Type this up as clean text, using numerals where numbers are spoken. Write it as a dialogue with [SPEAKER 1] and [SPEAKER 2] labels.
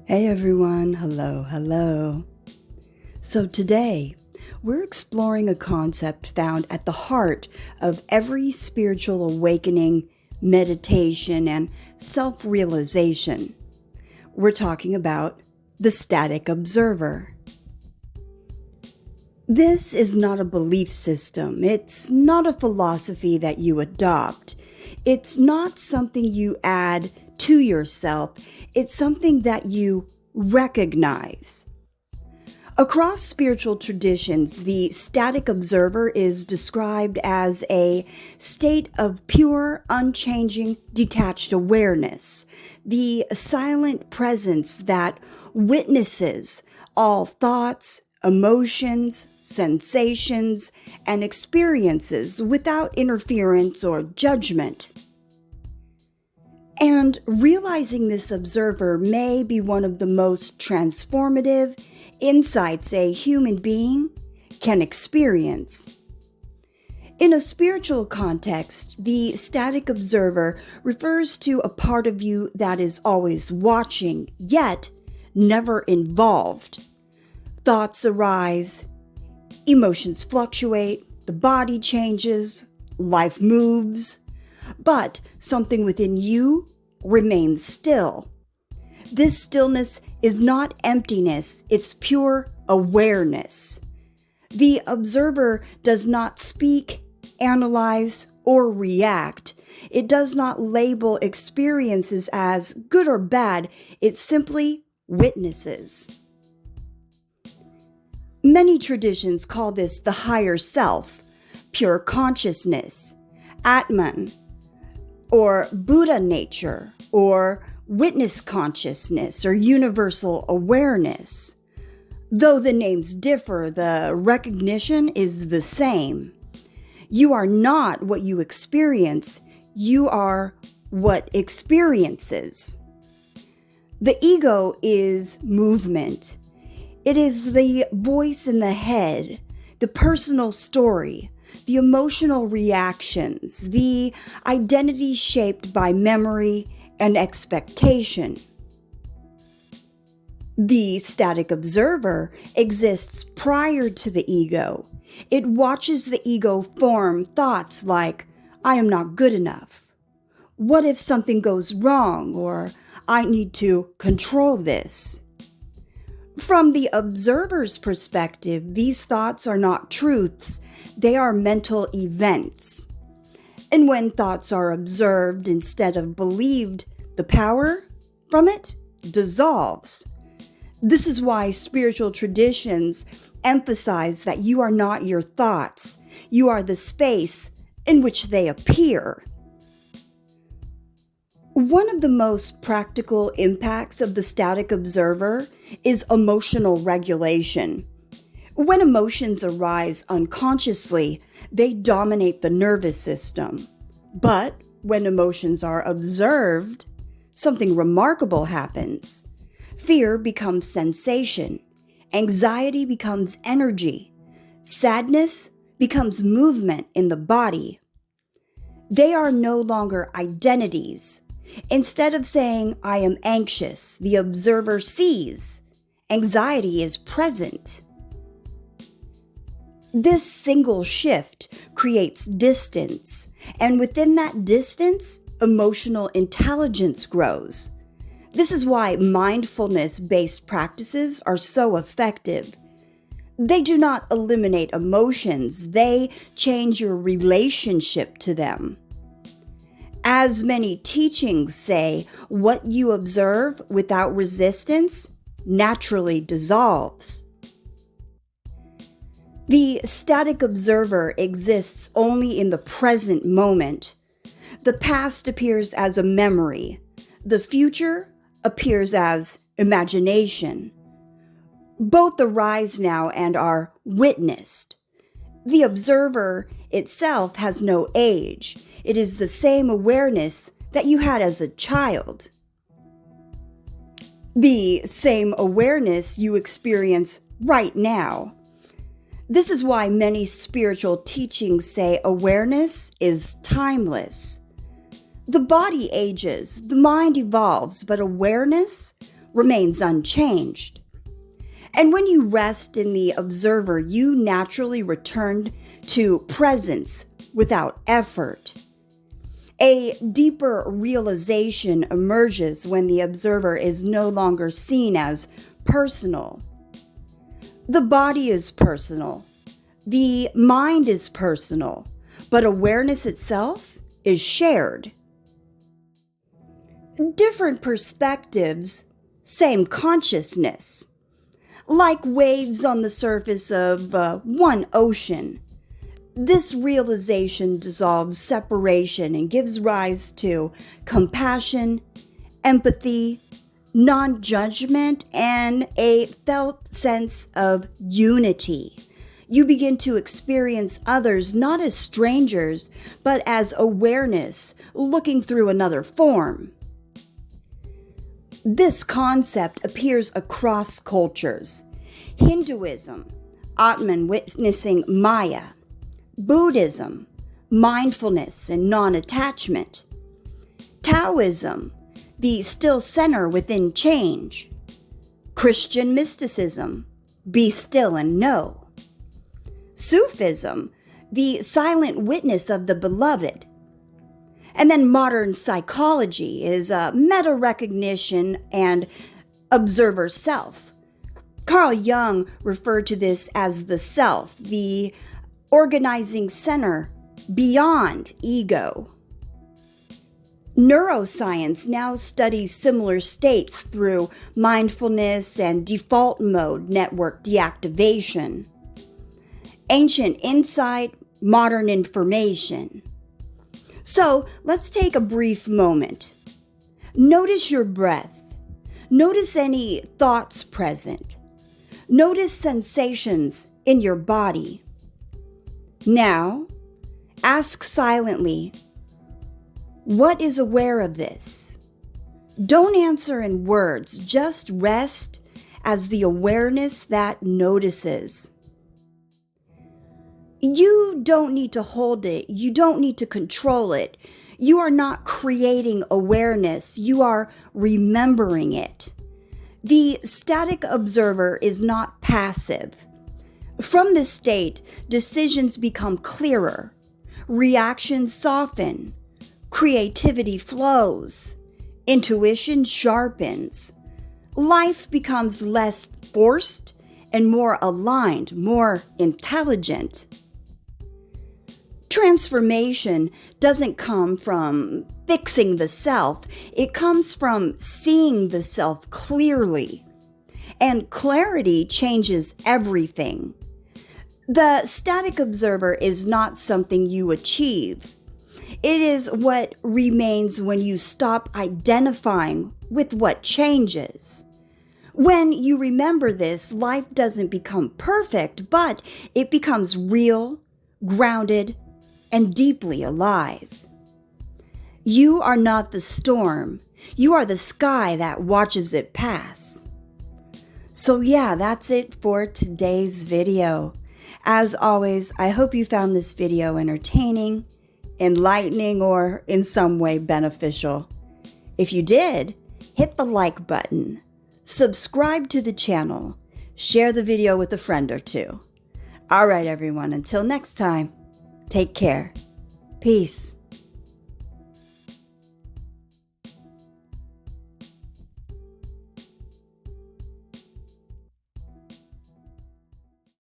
[SPEAKER 1] Hey everyone, hello. So today, we're exploring a concept found at the heart of every spiritual awakening, meditation, and self-realization. We're talking about the static observer. This is not a belief system. It's not a philosophy that you adopt. It's not something you add to yourself. It's something that you recognize. Across spiritual traditions, the static observer is described as a state of pure, unchanging, detached awareness, the silent presence that witnesses all thoughts, emotions, sensations, and experiences without interference or judgment. And realizing this observer may be one of the most transformative insights a human being can experience. In a spiritual context, the static observer refers to a part of you that is always watching, yet never involved. Thoughts arise, emotions fluctuate, the body changes, life moves, but something within you remains still. This stillness is not emptiness, it's pure awareness. The observer does not speak, analyze, or react. It does not label experiences as good or bad, it simply witnesses. Many traditions call this the higher self, pure consciousness, Atman, or Buddha nature, or witness consciousness, or universal awareness. Though the names differ, the recognition is the same. You are not what you experience, you are what experiences. The ego is movement. It is the voice in the head, the personal story, the emotional reactions, the identity shaped by memory and expectation. The static observer exists prior to the ego. It watches the ego form thoughts like, I am not good enough. What if something goes wrong? Or I need to control this. From the observer's perspective, these thoughts are not truths, they are mental events. And when thoughts are observed instead of believed, the power from it dissolves. This is why spiritual traditions emphasize that you are not your thoughts, you are the space in which they appear. One of the most practical impacts of the static observer is emotional regulation. When emotions arise unconsciously, they dominate the nervous system. But when emotions are observed, something remarkable happens. Fear becomes sensation. Anxiety becomes energy. Sadness becomes movement in the body. They are no longer identities. Instead of saying, I am anxious, the observer sees. Anxiety is present. This single shift creates distance, and within that distance, emotional intelligence grows. This is why mindfulness-based practices are so effective. They do not eliminate emotions, they change your relationship to them. As many teachings say, what you observe without resistance naturally dissolves. The static observer exists only in the present moment. The past appears as a memory. The future appears as imagination. Both arise now and are witnessed. The observer itself has no age. It is the same awareness that you had as a child. The same awareness you experience right now. This is why many spiritual teachings say awareness is timeless. The body ages, the mind evolves, but awareness remains unchanged. And when you rest in the observer, you naturally return to presence without effort. A deeper realization emerges when the observer is no longer seen as personal. The body is personal. The mind is personal, but awareness itself is shared. Different perspectives, same consciousness. Like waves on the surface of one ocean, this realization dissolves separation and gives rise to compassion, empathy, non-judgment, and a felt sense of unity. You begin to experience others not as strangers, but as awareness looking through another form. This concept appears across cultures. Hinduism, Atman witnessing Maya. Buddhism, mindfulness and non-attachment. Taoism, the still center within change. Christian mysticism, be still and know. Sufism, the silent witness of the beloved. And then modern psychology is meta-recognition and observer self. Carl Jung referred to this as the self, the organizing center beyond ego. Neuroscience now studies similar states through mindfulness and default mode network deactivation. Ancient insight, modern information. So let's take a brief moment. Notice your breath. Notice any thoughts present. Notice sensations in your body. Now, ask silently, what is aware of this? Don't answer in words, just rest as the awareness that notices. You don't need to hold it. You don't need to control it. You are not creating awareness. You are remembering it. The static observer is not passive. From this state, decisions become clearer. Reactions soften. Creativity flows. Intuition sharpens. Life becomes less forced and more aligned, more intelligent. Transformation doesn't come from fixing the self. It comes from seeing the self clearly. And clarity changes everything. The static observer is not something you achieve. It is what remains when you stop identifying with what changes. When you remember this, life doesn't become perfect, but it becomes real, grounded, and deeply alive. You are not the storm. You are the sky that watches it pass. So yeah, that's it for today's video. As always, I hope you found this video entertaining, enlightening, or in some way beneficial. If you did, hit the like button, subscribe to the channel, share the video with a friend or two. All right, everyone, until next time, take care. Peace.